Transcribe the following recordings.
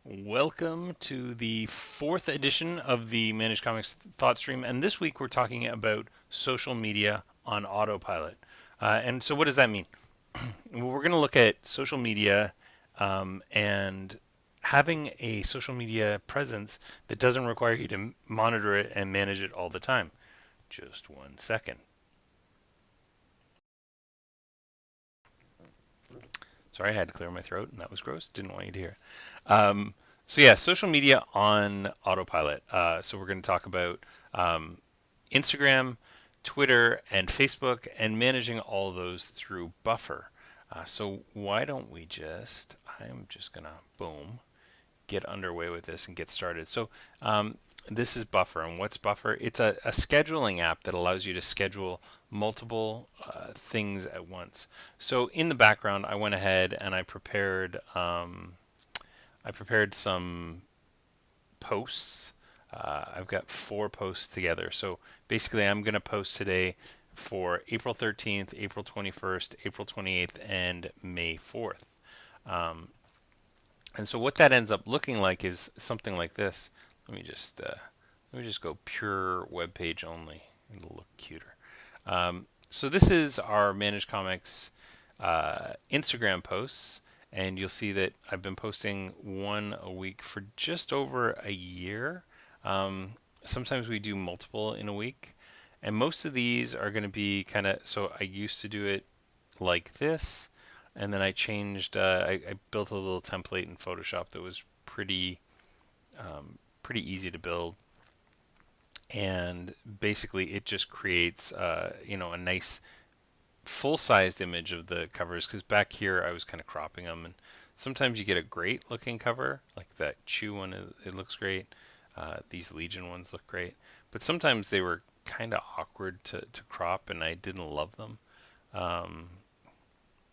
Welcome to the fourth edition of the Managed Comics Thought Stream, and this week we're talking about social media on autopilot. And so, what does that mean? Well, we're going to look at social media and having a social media presence that doesn't require you to monitor it and manage it all the time. Just 1 second. Sorry, I had to clear my throat, and that was gross. Didn't want you to hear. So yeah, social media on autopilot. So we're going to talk about Instagram, Twitter, and Facebook, and managing all of those through Buffer. So why don't we just? I'm just gonna boom get underway with this and get started. So this is Buffer, and what's Buffer? It's a scheduling app that allows you to schedule multiple things at once. So in the background, I went ahead and I prepared some posts. I've got 4 posts together. So basically, I'm going to post today for April 13th, April 21st, April 28th, and May 4th. And so what that ends up looking like is something like this. Let me just go pure web page only. It'll look cuter. So this is our Managed Comics Instagram posts, and you'll see that I've been posting one a week for just over a year. Sometimes we do multiple in a week, and most of these are going to be kind of. So I used to do it like this, and then I changed. I built a little template in Photoshop that was pretty easy to build, and basically it just creates a nice full-sized image of the covers, because back here I was kind of cropping them, and sometimes you get a great looking cover like that Chew one. It looks great. These Legion ones look great, but sometimes they were kind of awkward to crop, and I didn't love them. um,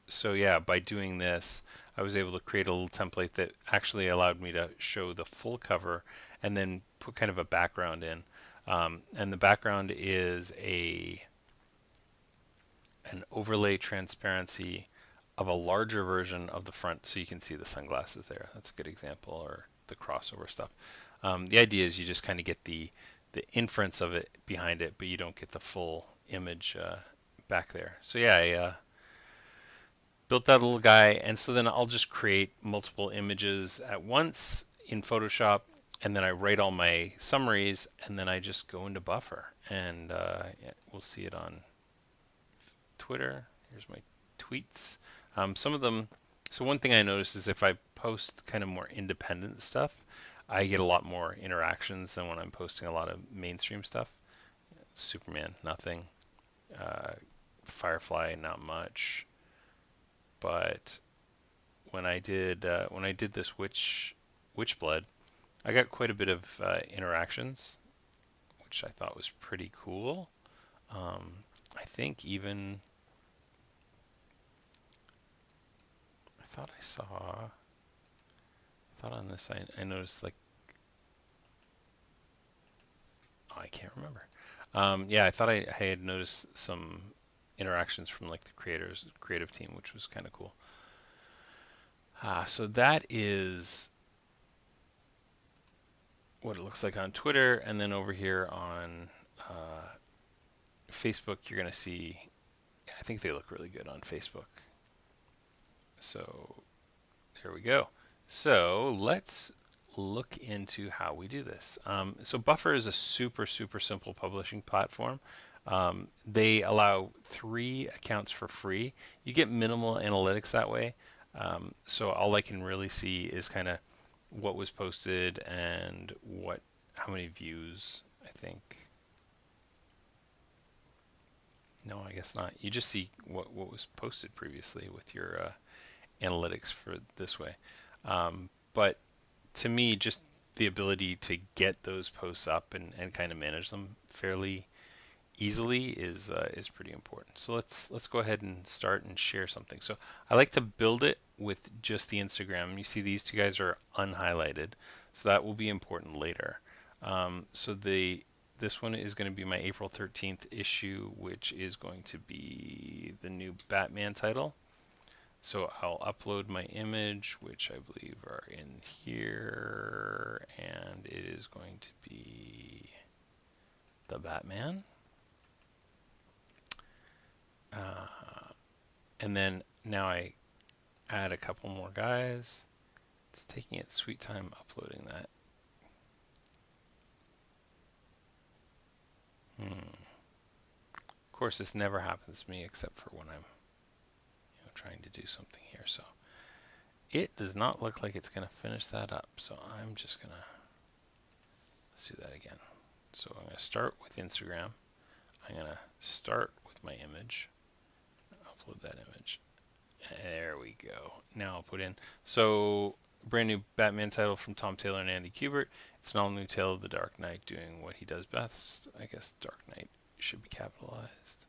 so yeah, by doing this, I was able to create a little template that actually allowed me to show the full cover and then put kind of a background in. And the background is a an overlay transparency of a larger version of the front, so you can see the sunglasses there. That's a good example, or the crossover stuff. The idea is you just kind of get the inference of it behind it, but you don't get the full image back there. So yeah, I built that little guy, and so then I'll just create multiple images at once in Photoshop, and then I write all my summaries, and then I just go into Buffer, and yeah, we'll see it on Twitter. Here's my tweets. Some of them. So one thing I noticed is if I post kind of more independent stuff, I get a lot more interactions than when I'm posting a lot of mainstream stuff. Superman, nothing. Uh, Firefly, not much. But when I did this Witchblood, I got quite a bit of interactions, which I thought was pretty cool. I think even I thought I saw I thought on this I noticed like, oh, I can't remember. Yeah, I thought I had noticed some interactions from like the creative team, which was kind of cool. So that is what it looks like on Twitter, and then over here on Facebook, you're gonna see. I think they look really good on Facebook. So there we go. So let's look into how we do this. So Buffer is a super simple publishing platform. They allow 3 accounts for free. You get minimal analytics that way. So all I can really see is kind of what was posted and how many views. I think, no, I guess not. You just see what was posted previously with your analytics for this way. But to me, just the ability to get those posts up and kind of manage them fairly easily is pretty important. So let's go ahead and start and share something. So I like to build it with just the Instagram. You see these two guys are unhighlighted, so that will be important later. So this one is going to be my April 13th issue, which is going to be the new Batman title. So I'll upload my image, which I believe are in here, and it is going to be the Batman. And then now I add a couple more guys. It's taking its sweet time uploading that. Of course, this never happens to me except for when I'm trying to do something here. So it does not look like it's going to finish that up. So I'm just going to, let's do that again. So I'm going to start with Instagram. I'm going to start with my image, upload that image. There we go. Now I'll put in, so brand new Batman title from Tom Taylor and Andy Kubert. It's an all new tale of the Dark Knight doing what he does best. I guess Dark Knight should be capitalized.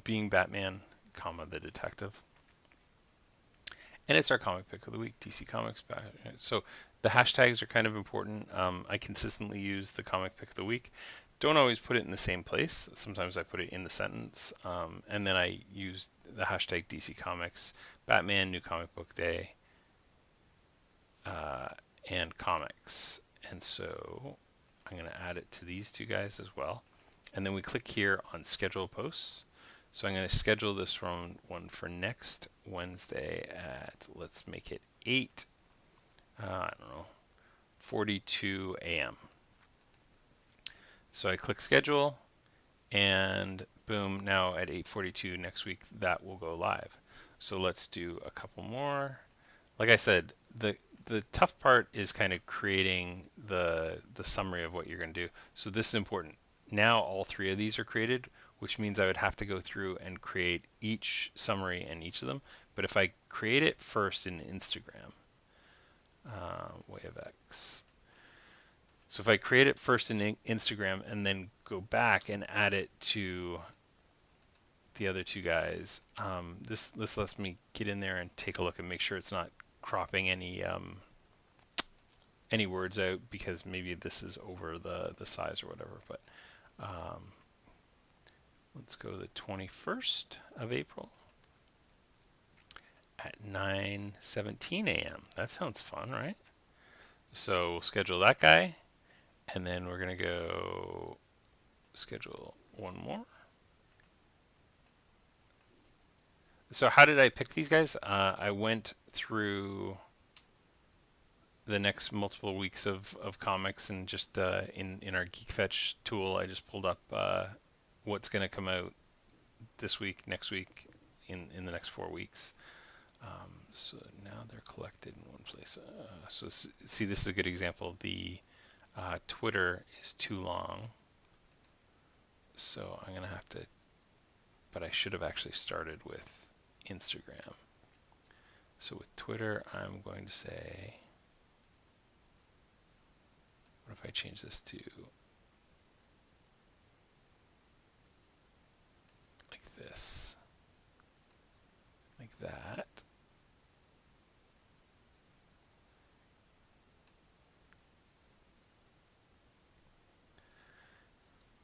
Being Batman, comma, the detective. And it's our comic pick of the week, DC Comics. So the hashtags are kind of important. I consistently use the comic pick of the week. Don't always put it in the same place. Sometimes I put it in the sentence. And then I use the hashtag DC Comics, Batman, New Comic Book Day, and comics. And so I'm going to add it to these two guys as well. And then we click here on schedule posts. So I'm going to schedule this one for next Wednesday at, let's make it 42 a.m. So I click schedule, and boom, now at 8:42 next week, that will go live. So let's do a couple more. Like I said, the tough part is kind of creating the summary of what you're going to do. So this is important. Now all three of these are created, which means I would have to go through and create each summary in each of them. But if I create it first in Instagram, way of X. So if I create it first in Instagram and then go back and add it to the other two guys, this lets me get in there and take a look and make sure it's not cropping any words out, because maybe this is over the size or whatever. But let's go the 21st of April at 9:17 a.m. That sounds fun, right? So we'll schedule that guy, and then we're going to go schedule one more. So how did I pick these guys? I went through the next multiple weeks of comics, and just in our GeekFetch tool, I just pulled up what's going to come out this week, next week, in the next 4 weeks. So now they're collected in one place. So see, this is a good example. The Twitter is too long, so I'm going to have to, but I should have actually started with Instagram. So with Twitter, I'm going to say, what if I change this to like this, like that?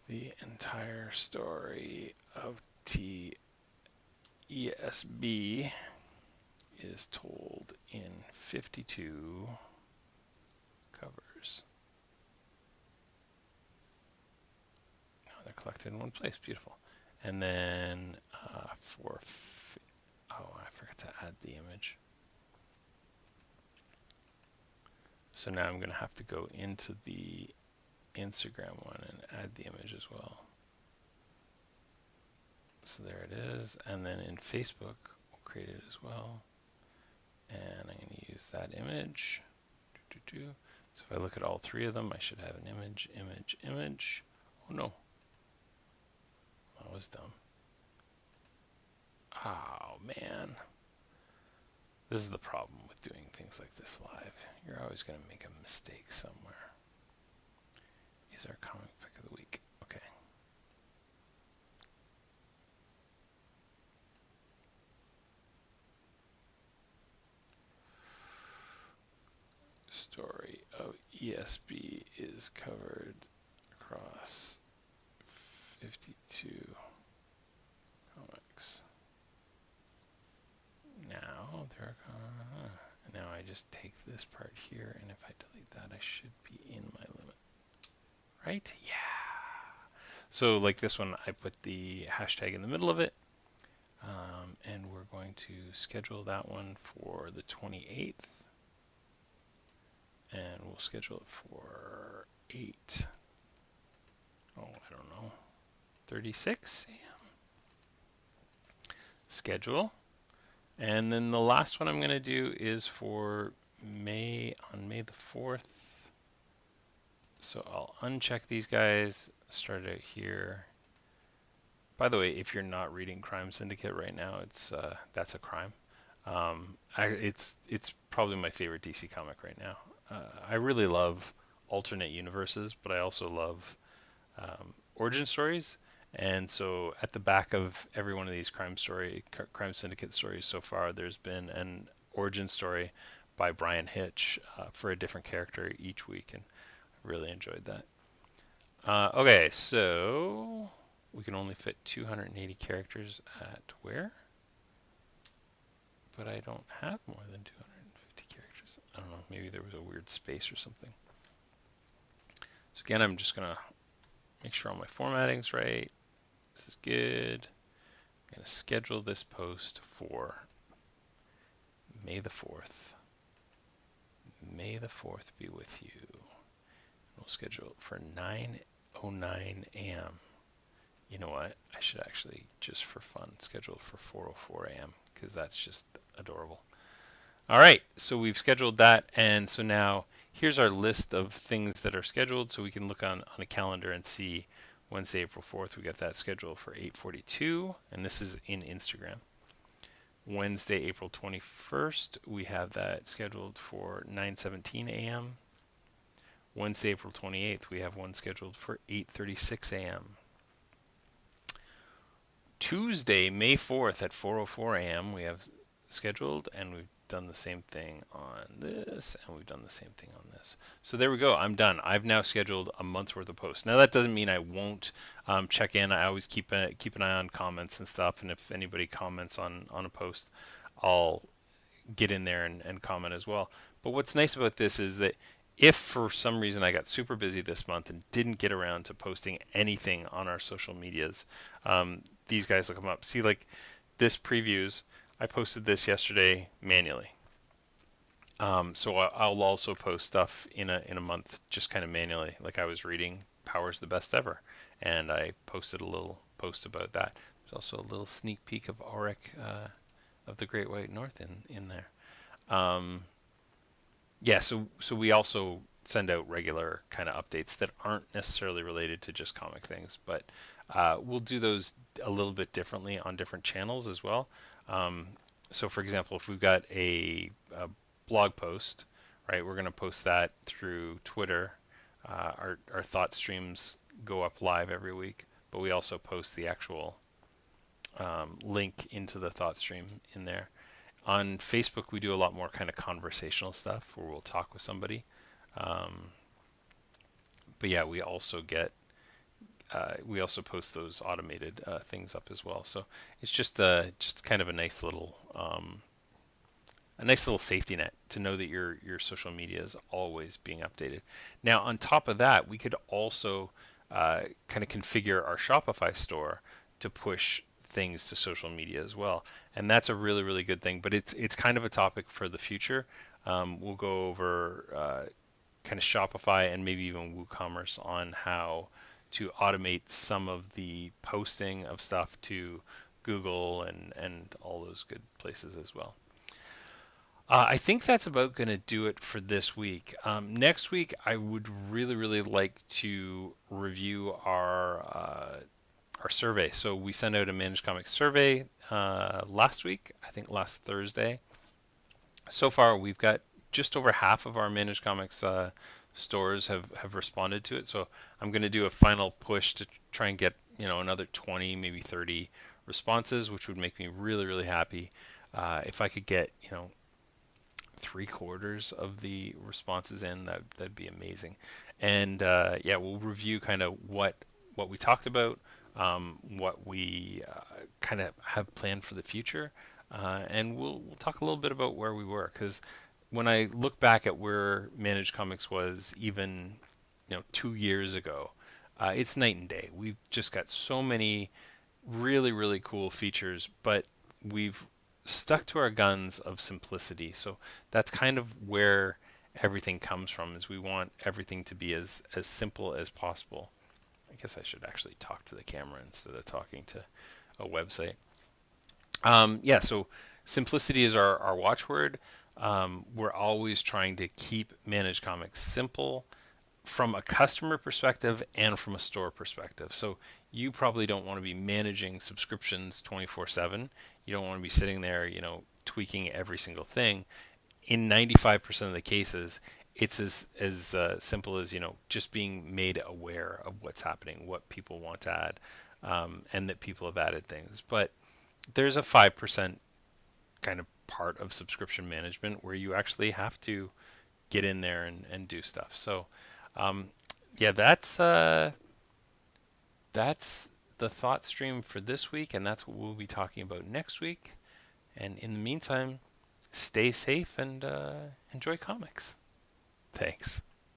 The entire story of TESB is told in 52 covers. Now they're collected in one place. Beautiful. And then I forgot to add the image. So now I'm going to have to go into the Instagram one and add the image as well. So there it is. And then in Facebook, we'll create it as well. And I'm going to use that image. So if I look at all three of them, I should have an image, image, image. Oh no. That was dumb. Oh man. This is the problem with doing things like this live. You're always going to make a mistake somewhere. Is our comic pick of the week. Okay. Story of ESB is covered across 52 comics. Now I just take this part here, and if I delete that, I should be in my limit. Right? Yeah. So like this one, I put the hashtag in the middle of it, and we're going to schedule that one for the 28th, and we'll schedule it for 8, oh, I don't know, 36 a.m. Schedule. And then the last one I'm going to do is for May, on May the 4th. So I'll uncheck these guys, start out here. By the way, if you're not reading Crime Syndicate right now, it's that's a crime. It's probably my favorite DC comic right now. I really love alternate universes, but I also love origin stories. And so at the back of every one of these Crime Syndicate stories so far, there's been an origin story by Brian Hitch for a different character each week, and I really enjoyed that. Okay, so we can only fit 280 characters at where? But I don't have more than 250 characters. I don't know, maybe there was a weird space or something. So again, I'm just going to make sure all my formatting's right. This is good. I'm going to schedule this post for May the 4th. May the 4th be with you. We'll schedule it for 9:09 a.m. You know what? I should actually, just for fun, schedule it for 4:04 a.m. because that's just adorable. All right, so we've scheduled that, and so now here's our list of things that are scheduled, so we can look on a calendar and see Wednesday, April 4th, we got that scheduled for 8:42, and this is in Instagram. Wednesday, April 21st, we have that scheduled for 9:17 a.m. Wednesday, April 28th, we have one scheduled for 8:36 a.m. Tuesday, May 4th at 4:04 a.m. we have scheduled, and we've done the same thing on this, and we've done the same thing on this. So there we go. I'm done. I've now scheduled a month's worth of posts. Now that doesn't mean I won't check in. I always keep an eye on comments and stuff, and if anybody comments on a post, I'll get in there and comment as well. But what's nice about this is that if for some reason I got super busy this month and didn't get around to posting anything on our social medias, these guys will come up. See, like this previews, I posted this yesterday manually. So I'll also post stuff in a month just kind of manually. Like I was reading Power's the Best Ever, and I posted a little post about that. There's also a little sneak peek of Auric of the Great White North in there. Yeah, so we also send out regular kind of updates that aren't necessarily related to just comic things, but we'll do those a little bit differently on different channels as well. So for example, if we've got a blog post, right, we're going to post that through Twitter. Our thought streams go up live every week, but we also post the actual link into the thought stream in there. On Facebook, we do a lot more kind of conversational stuff where we'll talk with somebody. But yeah, we also post those automated things up as well. So it's just kind of a nice little safety net to know that your social media is always being updated. Now, on top of that, we could also kind of configure our Shopify store to push things to social media as well, and that's a really, really good thing. But it's kind of a topic for the future. We'll go over kind of Shopify and maybe even WooCommerce on how to automate some of the posting of stuff to Google and all those good places as well. I think that's about going to do it for this week. Next week, I would really, really like to review our survey. So we sent out a Managed Comics survey last week, I think last Thursday. So far, we've got just over half of our Managed Comics stores have responded to it. So I'm going to do a final push to try and get another 20, maybe 30 responses, which would make me really, really happy. If I could get 3/4 of the responses in, that'd be amazing. And yeah, we'll review kind of what we talked about, what we kind of have planned for the future, and we'll talk a little bit about where we were, because when I look back at where Managed Comics was even 2 years ago, it's night and day. We've just got so many really, really cool features, but we've stuck to our guns of simplicity. So that's kind of where everything comes from, is we want everything to be as simple as possible. I guess I should actually talk to the camera instead of talking to a website. Yeah, so simplicity is our watchword. We're always trying to keep Managed Comics simple from a customer perspective and from a store perspective. So you probably don't want to be managing subscriptions 24/7. You don't want to be sitting there, tweaking every single thing. In 95% of the cases, it's as simple as just being made aware of what's happening, what people want to add, and that people have added things. But there's a 5% kind of part of subscription management where you actually have to get in there and do stuff. So um, yeah, that's the thought stream for this week, and that's what we'll be talking about next week. And in the meantime, stay safe and enjoy comics. Thanks.